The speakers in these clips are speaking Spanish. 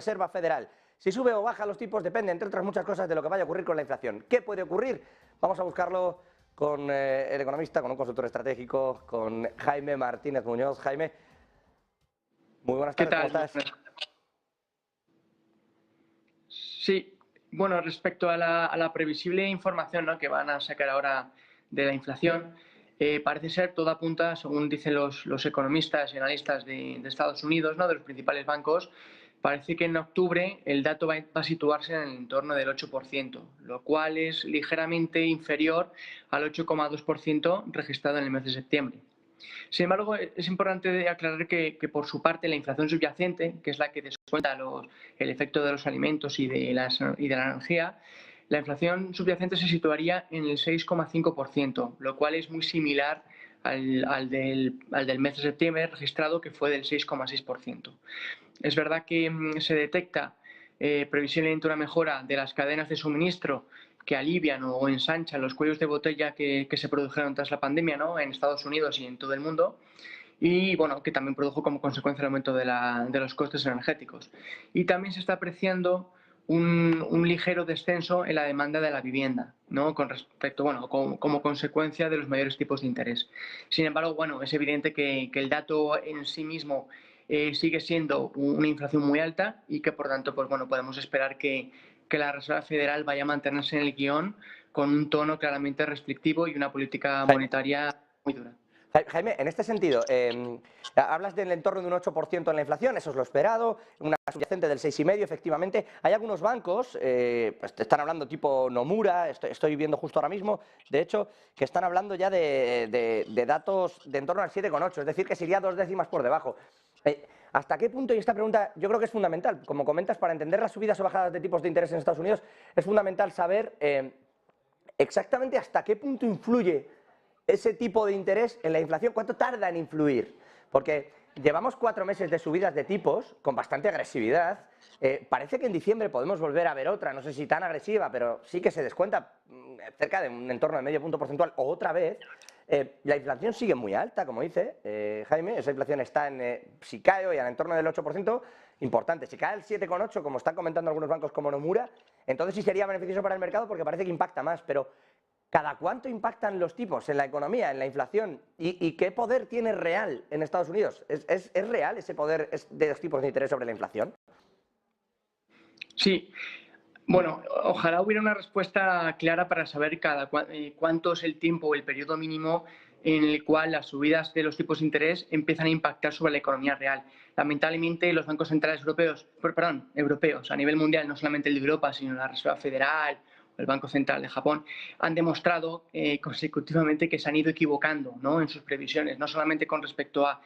Reserva Federal. Si sube o baja los tipos depende, entre otras muchas cosas, de lo que vaya a ocurrir con la inflación. ¿Qué puede ocurrir? Vamos a buscarlo con el economista, con un consultor estratégico, con Jaime Martínez Muñoz. Jaime, muy buenas tardes, ¿cómo estás? Sí, bueno, respecto a la previsible información, ¿no?, que van a sacar ahora de la inflación, parece ser, todo apunta, según dicen los economistas y analistas de Estados Unidos, ¿no?, de los principales bancos, parece que en octubre el dato va a situarse en el entorno del 8%, lo cual es ligeramente inferior al 8,2% registrado en el mes de septiembre. Sin embargo, es importante aclarar que por su parte la inflación subyacente, que es la que descuenta el efecto de los alimentos y de la energía, la inflación subyacente se situaría en el 6,5%, lo cual es muy similar al del mes de septiembre registrado, que fue del 6,6%. Es verdad que se detecta previsiblemente una mejora de las cadenas de suministro que alivian o ensanchan los cuellos de botella que se produjeron tras la pandemia, ¿no?, en Estados Unidos y en todo el mundo, y bueno, que también produjo como consecuencia el aumento de los costes energéticos. Y también se está apreciando un ligero descenso en la demanda de la vivienda, ¿no?, con respecto, bueno, como consecuencia de los mayores tipos de interés. Sin embargo, bueno, es evidente que el dato en sí mismo sigue siendo una inflación muy alta y que, por tanto, pues bueno, podemos esperar que la Reserva Federal vaya a mantenerse en el guión con un tono claramente restrictivo y una política monetaria muy dura. Jaime, en este sentido, hablas del entorno de un 8% en la inflación, eso es lo esperado, una subyacente del 6,5%, efectivamente. Hay algunos bancos, pues te están hablando tipo Nomura, estoy viendo justo ahora mismo, de hecho, que están hablando ya de datos de en torno al 7,8%, es decir, que se iría 2 décimas por debajo. ¿Hasta qué punto, y esta pregunta yo creo que es fundamental, como comentas, para entender las subidas o bajadas de tipos de interés en Estados Unidos, es fundamental saber exactamente hasta qué punto influye ese tipo de interés en la inflación? ¿Cuánto tarda en influir? Porque llevamos 4 meses de subidas de tipos con bastante agresividad. Parece que en diciembre podemos volver a ver otra, no sé si tan agresiva, pero sí que se descuenta cerca de un entorno de medio punto porcentual otra vez. La inflación sigue muy alta, como dice Jaime, esa inflación está si cae hoy al entorno del 8%, importante. Si cae al 7,8%, como están comentando algunos bancos como Nomura, entonces sí sería beneficioso para el mercado porque parece que impacta más, pero ¿cada cuánto impactan los tipos en la economía, en la inflación? ¿Y qué poder tiene real en Estados Unidos? ¿Es real ese poder de los tipos de interés sobre la inflación? Sí. Bueno, ojalá hubiera una respuesta clara para saber cuánto es el tiempo o el periodo mínimo en el cual las subidas de los tipos de interés empiezan a impactar sobre la economía real. Lamentablemente, los bancos centrales europeos a nivel mundial, no solamente el de Europa, sino la Reserva Federal o el Banco Central de Japón, han demostrado consecutivamente que se han ido equivocando, ¿no?, en sus previsiones, no solamente con respecto a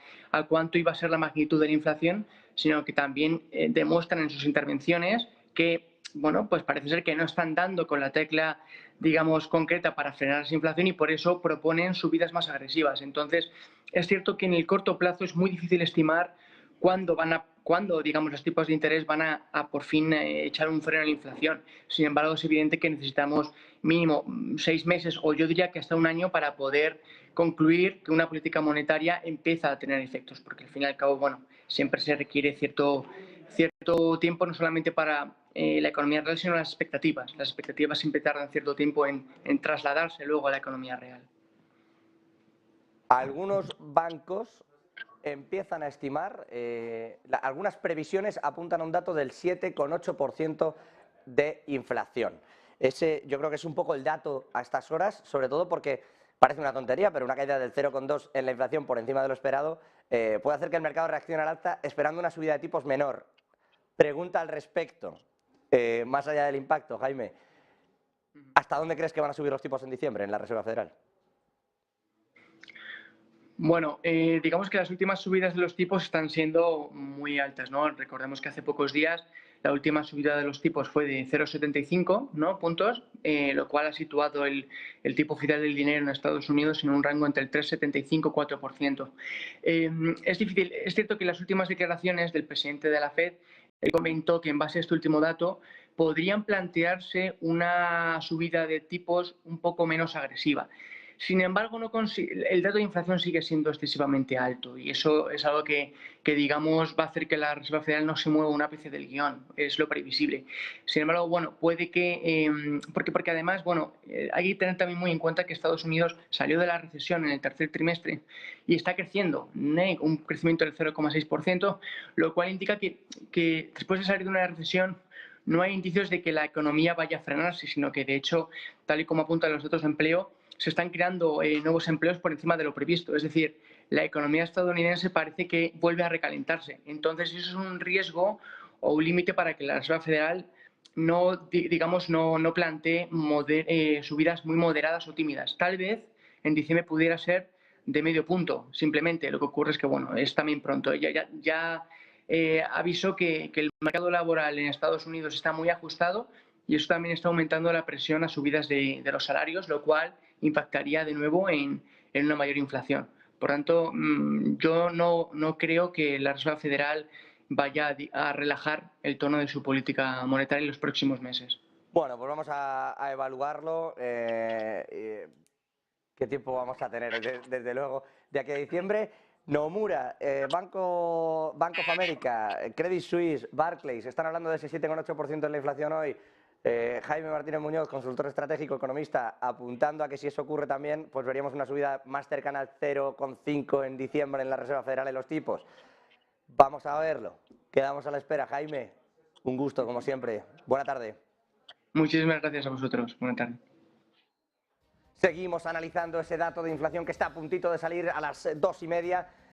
cuánto iba a ser la magnitud de la inflación, sino que también demuestran en sus intervenciones que, bueno, pues parece ser que no están dando con la tecla, digamos, concreta para frenar esa inflación y por eso proponen subidas más agresivas. Entonces, es cierto que en el corto plazo es muy difícil estimar cuándo, digamos, los tipos de interés van a por fin echar un freno a la inflación. Sin embargo, es evidente que necesitamos mínimo 6 meses o yo diría que hasta un año para poder concluir que una política monetaria empieza a tener efectos, porque al fin y al cabo, bueno, siempre se requiere cierto tiempo, no solamente para la economía real, sino las expectativas. Las expectativas siempre tardan cierto tiempo en trasladarse luego a la economía real. Algunos bancos empiezan a estimar, algunas previsiones apuntan a un dato del 7,8% de inflación. Ese yo creo que es un poco el dato a estas horas, sobre todo porque parece una tontería, pero una caída del 0,2 en la inflación por encima de lo esperado puede hacer que el mercado reaccione al alza esperando una subida de tipos menor. Pregunta al respecto, más allá del impacto, Jaime, ¿hasta dónde crees que van a subir los tipos en diciembre en la Reserva Federal? Bueno, digamos que las últimas subidas de los tipos están siendo muy altas, ¿no? Recordemos que hace pocos días la última subida de los tipos fue de 0,75, ¿no?, puntos, lo cual ha situado el tipo oficial del dinero en Estados Unidos en un rango entre el 3,75 y 4%. Es cierto que las últimas declaraciones del presidente de la Fed comentó que en base a este último dato podrían plantearse una subida de tipos un poco menos agresiva. Sin embargo, el dato de inflación sigue siendo excesivamente alto y eso es algo que, digamos, va a hacer que la Reserva Federal no se mueva un ápice del guión, es lo previsible. Sin embargo, bueno, puede que, porque además, bueno, hay que tener también muy en cuenta que Estados Unidos salió de la recesión en el tercer trimestre y está creciendo, un crecimiento del 0,6%, lo cual indica que después de salir de una recesión no hay indicios de que la economía vaya a frenarse, sino que de hecho, tal y como apuntan los datos de empleo, se están creando nuevos empleos por encima de lo previsto. Es decir, la economía estadounidense parece que vuelve a recalentarse. Entonces, eso es un riesgo o un límite para que la Reserva Federal no, digamos, no plantee subidas muy moderadas o tímidas. Tal vez en diciembre pudiera ser de medio punto, simplemente. Lo que ocurre es que, bueno, es también pronto. Ya avisó que el mercado laboral en Estados Unidos está muy ajustado y eso también está aumentando la presión a subidas de los salarios, lo cual impactaría de nuevo en una mayor inflación. Por tanto, yo no creo que la Reserva Federal vaya a relajar el tono de su política monetaria en los próximos meses. Bueno, pues vamos a evaluarlo. ¿Qué tiempo vamos a tener? Desde luego, de aquí a diciembre. Nomura, Bank of America, Credit Suisse, Barclays, están hablando de ese 7,8% de la inflación hoy. Jaime Martínez Muñoz, consultor estratégico, economista, apuntando a que si eso ocurre también, pues veríamos una subida más cercana al 0,5 en diciembre en la Reserva Federal en los tipos. Vamos a verlo. Quedamos a la espera. Jaime, un gusto, como siempre. Buena tarde. Muchísimas gracias a vosotros. Buena tarde. Seguimos analizando ese dato de inflación que está a puntito de salir a las 2:30.